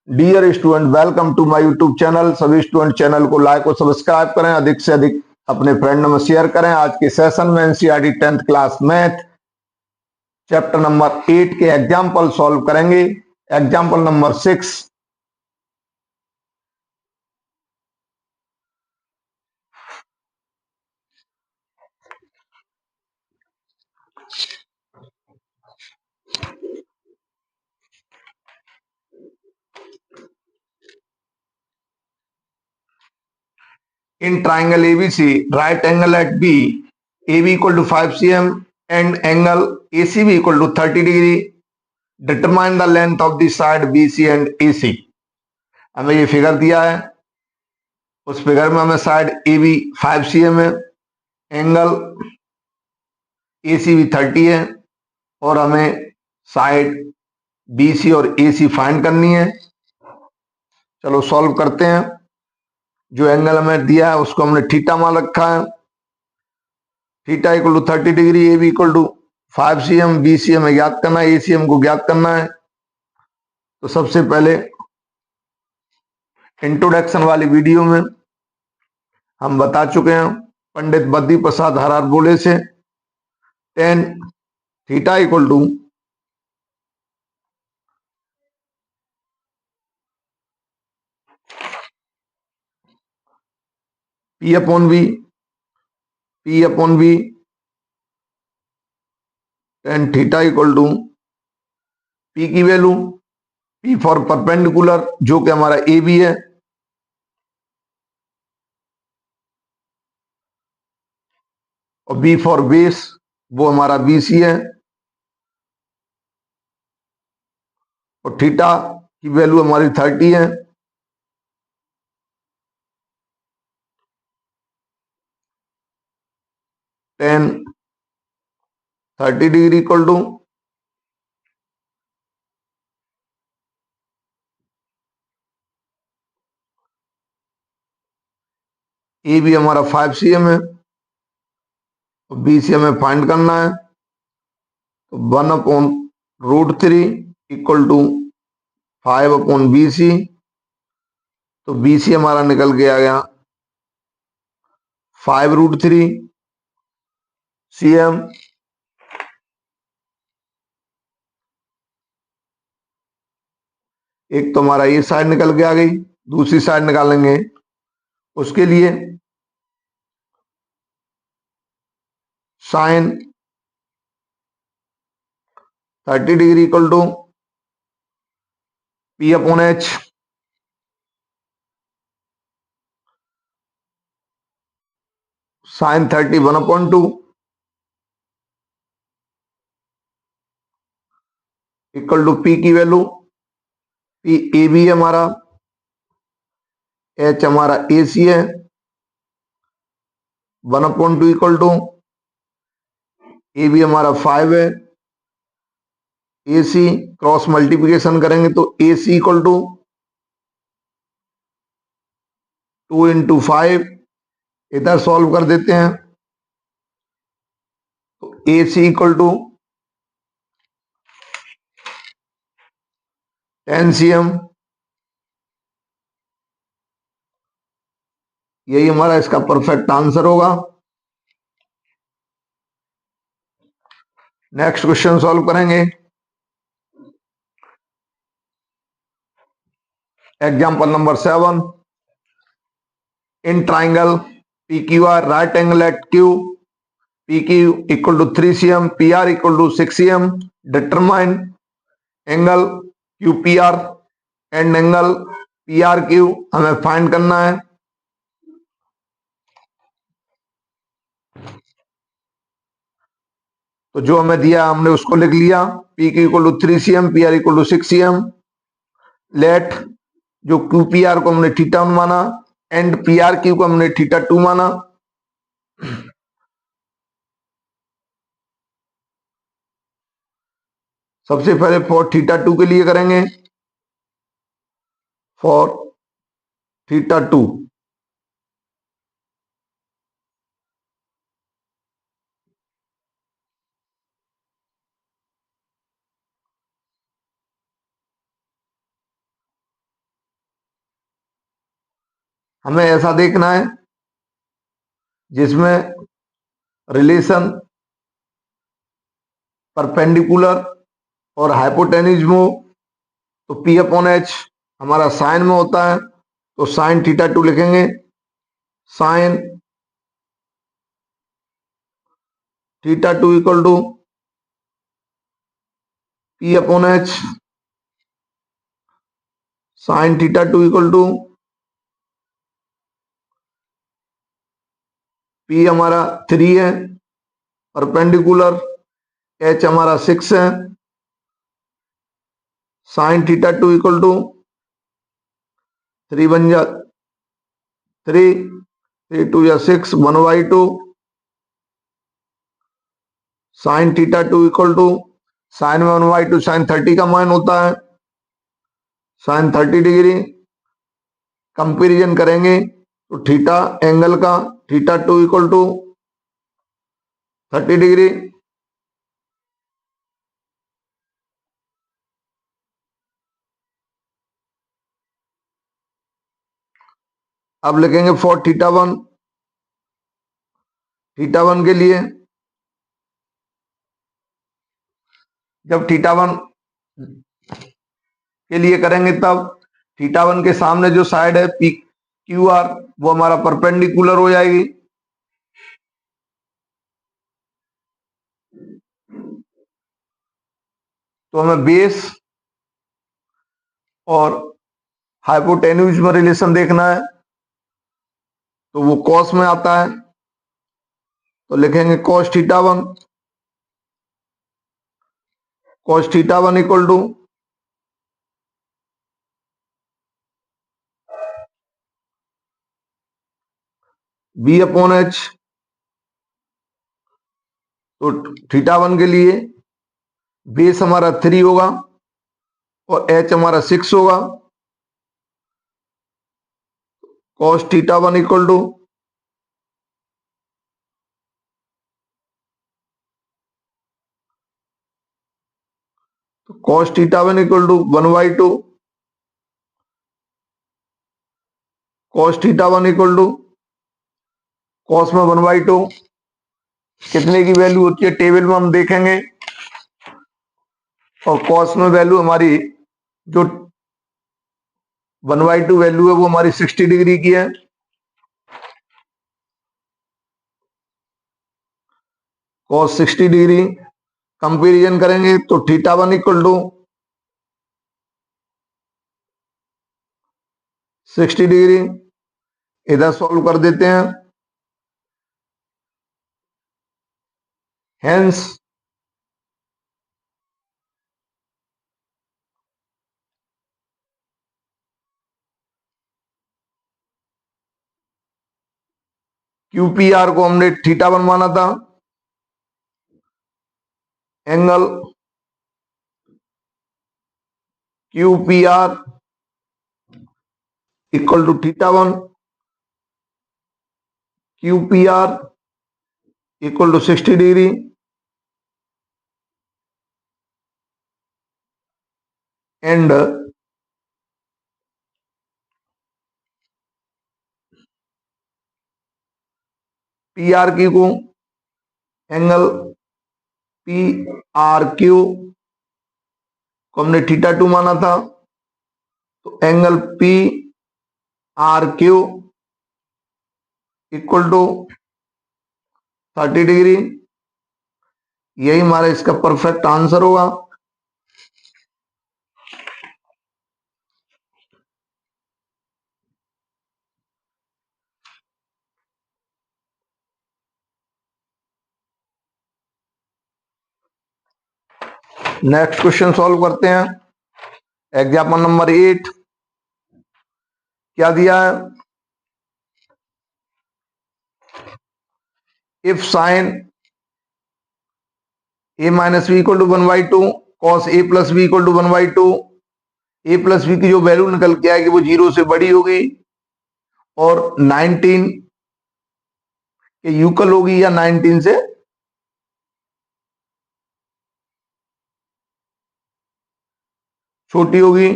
Dear student, welcome to my YouTube channel. सभी student channel को like और subscribe करें, अधिक से अधिक अपने फ्रेंड में शेयर करें। आज के सेशन में NCERT 10th class math chapter number 8 के एग्जाम्पल सॉल्व करेंगे। Example number 6। In triangle ABC, right angle at B, AB equal to 5 cm and angle ACB equal to 30 degree. Determine the length of the side BC and AC. हमें ये figure दिया है, उस figure में हमें side AB 5 cm है, angle ACB 30 है और हमें साइड BC और AC फाइंड करनी है। चलो सॉल्व करते हैं। जो एंगल हमें दिया है उसको हमने थीटा मान रखा है। Theta equal to 30 degree, A B equal to 5 cm, B C हमें ज्ञात करना है, ए सी को ज्ञात करना है। तो सबसे पहले इंट्रोडक्शन वाली वीडियो में हम बता चुके हैं पंडित बद्री प्रसाद हरार बोले से tan theta equal to P upon b tan theta equal to p की वैल्यू पी फॉर परपेंडिकुलर जो कि हमारा ए बी है, और बी फॉर बेस वो हमारा बी सी है, और थीटा की वैल्यू हमारी 30 है। Tan 30 degree equal to A B हमारा 5 cm है और बी सी हमें फाइंड करना है। तो 1/√3 इक्वल टू 5/BC। तो BC हमारा निकल के आ गया 5√3 cm। एक तो हमारा ये साइड निकल के आ गई, दूसरी साइड निकालेंगे उसके लिए sine 30 degree equal to P upon H। Sine 30 1/2 equal to P की वैल्यू P ए बी है हमारा, H हमारा ए सी है। 1/2 इक्वल टू ए बी हमारा 5 है, ए सी क्रॉस मल्टीप्लिकेशन करेंगे तो ए सी इक्वल टू 2 × 5। इधर सॉल्व कर देते हैं तो A C equal to 10 cm। यही हमारा इसका परफेक्ट आंसर होगा। नेक्स्ट क्वेश्चन सॉल्व करेंगे। Example number 7। In triangle P Q R right angle at Q, P Q equal to 3 cm, P R equal to 6 cm। Determine angle Q P R and angle P R Q हमें find करना है। तो जो हमें दिया हमने उसको लिख लिया, P Q equal to 3 cm, P R equal to 6 cm। Let जो क्यू पी आर को हमने थीटा 1 माना एंड पी आर क्यू को हमने थीटा 2 माना। सबसे पहले फॉर थीटा 2 के लिए करेंगे, फॉर थीटा 2। हमें ऐसा देखना है जिसमें रिलेशन परपेंडिकुलर और हाइपोटेन्यूज में हो। तो पी अपॉन एच हमारा साइन में होता है, तो साइन थीटा टू लिखेंगे। Sine theta two equal to P upon H. Sine theta two equal to P हमारा 3 है परपेंडिकुलर, एच हमारा 6 है। Sine theta two equal to 3 बन जा 3, 3 या 6, 1/2। Sine theta two equal to sine में 1/2 साइन 30 का मान होता है, साइन 30 डिग्री। कंपेरिजन करेंगे तो थीटा एंगल का theta two equal to 30 degree. अब लिखेंगे फॉर थीटा वन के लिए, जब थीटा वन के लिए करेंगे तब थीटा वन के सामने जो साइड है पी क्यू आर वो हमारा परपेंडिकुलर हो जाएगी। तो हमें बेस और हाइपोटेन्यूज में रिलेशन देखना है, तो वो कॉस में आता है। तो लिखेंगे cos theta one equal to B upon H. तो थीटा वन के लिए बेस हमारा 3 होगा और एच हमारा 6 होगा। Cos theta one equal to cos theta one equal to 1/2 cos theta one equal to cos में 1/2 कितने की वैल्यू होती है टेबल में हम देखेंगे। और कॉस में वैल्यू हमारी जो 1/2 वैल्यू है वो हमारी 60 डिग्री की है। कॉस 60 डिग्री कंपेरिजन करेंगे तो theta one equal to 60 degree. इधर सॉल्व कर देते हैं। हेंस क्यूपीआर को हमने थीटा वन माना था, angle QPR equal to theta one. QPR equal to 60 degree and P R Q को एंगल पी आर क्यू को हमने थीटा टू माना था, तो angle P R Q equal to 30 degree. यही हमारा इसका परफेक्ट आंसर होगा। नेक्स्ट क्वेश्चन सॉल्व करते हैं। एग्जाम्पल नंबर 8 क्या दिया है। If sine A minus B equal to 1/2 cos A plus B equal to 1/2, A plus B की जो वैल्यू निकल के आएगी वो 0 से बड़ी होगी और 19 के यूकल होगी या 19 से छोटी होगी।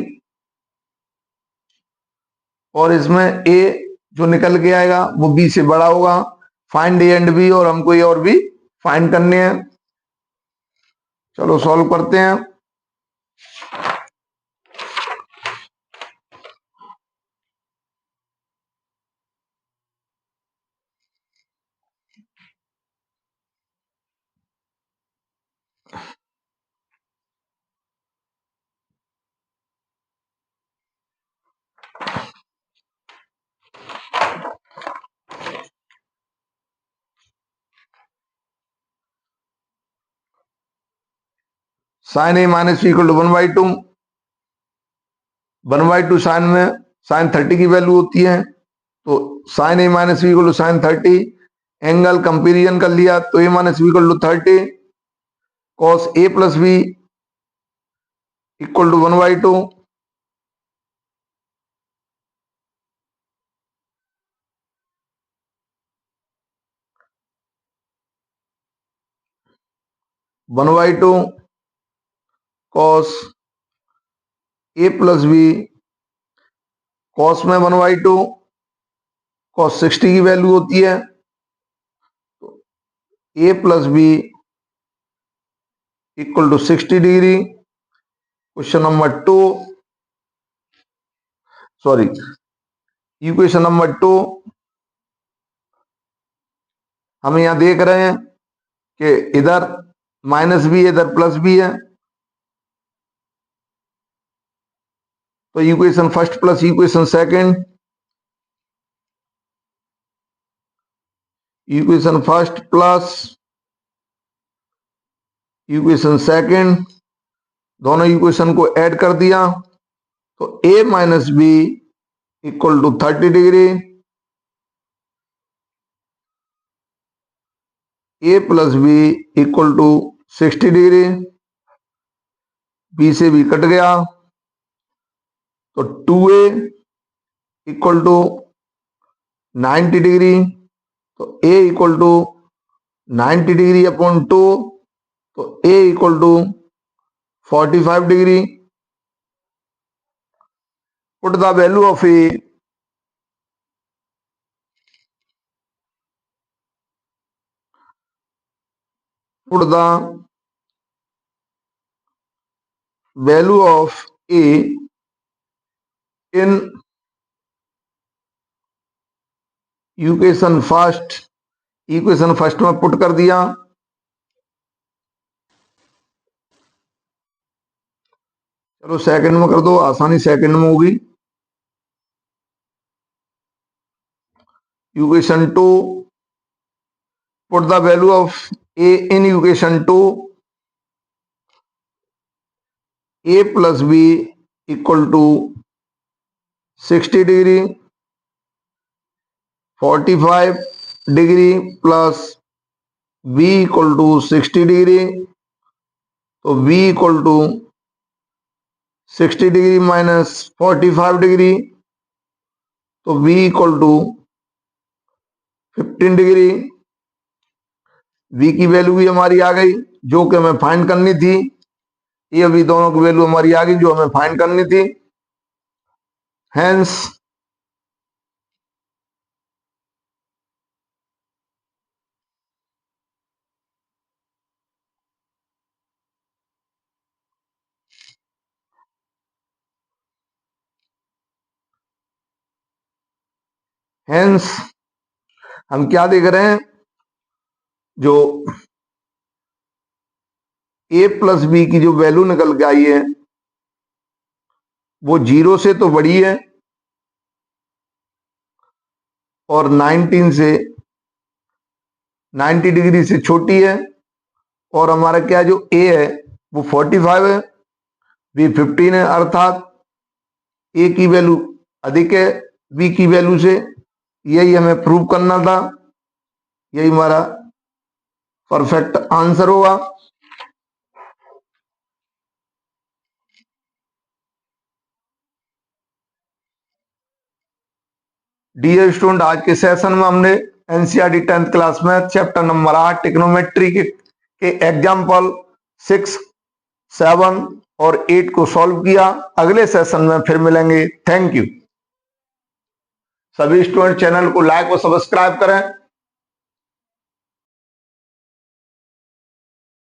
और इसमें ए जो निकल के आएगा वो बी से बड़ा होगा। फाइंड ए एंड बी, और हमको ये और भी फाइंड करने हैं। चलो सॉल्व करते हैं। Sine A minus B equal to 1/2। 1/2 sine में साइन 30 की वैल्यू होती है, तो sine A minus B equal to sine 30। Angle comparison कर लिया तो a minus B equal to 30। Cos A plus B equal to 1/2। One by two cos A plus b, cos में 1/2 cos 60 की value होती है, तो a plus B equal to 60 degree. Question number 2, sorry, equation number 2 हम यहां देख रहे हैं कि इधर माइनस बी इधर प्लस बी है, तो equation first plus equation second, equation first plus equation second, दोनों इक्वेशन को ऐड कर दिया तो a minus B equal to 30 degree, a plus B equal to 60 degree. b से b कट गया तो 2a इक्वल टू 90 डिग्री, तो a equal to 90 degree upon 2, तो a equal to 45 degree. Put the value of a, put the value of a in equation first, equation first में put कर दिया। चलो second में कर दो, आसानी सेकंड में होगी। Equation 2, put the value of a in equation 2, a plus B equal to 60 degree, 45 degree plus b equal to 60 degree, तो b equal to 60 degree minus 45 degree, तो b equal to 15 degree. v की वैल्यू भी हमारी आ गई जो कि हमें फाइंड करनी थी। ये अभी दोनों की वैल्यू हमारी आ गई जो हमें फाइंड करनी थी। हेंस हेंस हम क्या देख रहे हैं, जो a प्लस बी की जो वैल्यू निकल के आई है वो 0 से तो बड़ी है और 90 डिग्री से छोटी है, और हमारा क्या जो a है वो 45 है, b 15 है, अर्थात a की वैल्यू अधिक है b की वैल्यू से। यही हमें प्रूव करना था, यही हमारा परफेक्ट आंसर होगा। डियर स्टूडेंट, आज के सेशन में हमने एनसीईआरटी 10th क्लास में चैप्टर नंबर 8 ट्रिग्नोमेट्री के एग्जाम्पल 6, 7 और 8 को सॉल्व किया। अगले सेशन में फिर मिलेंगे। Thank you. सभी स्टूडेंट चैनल को लाइक और सब्सक्राइब करें।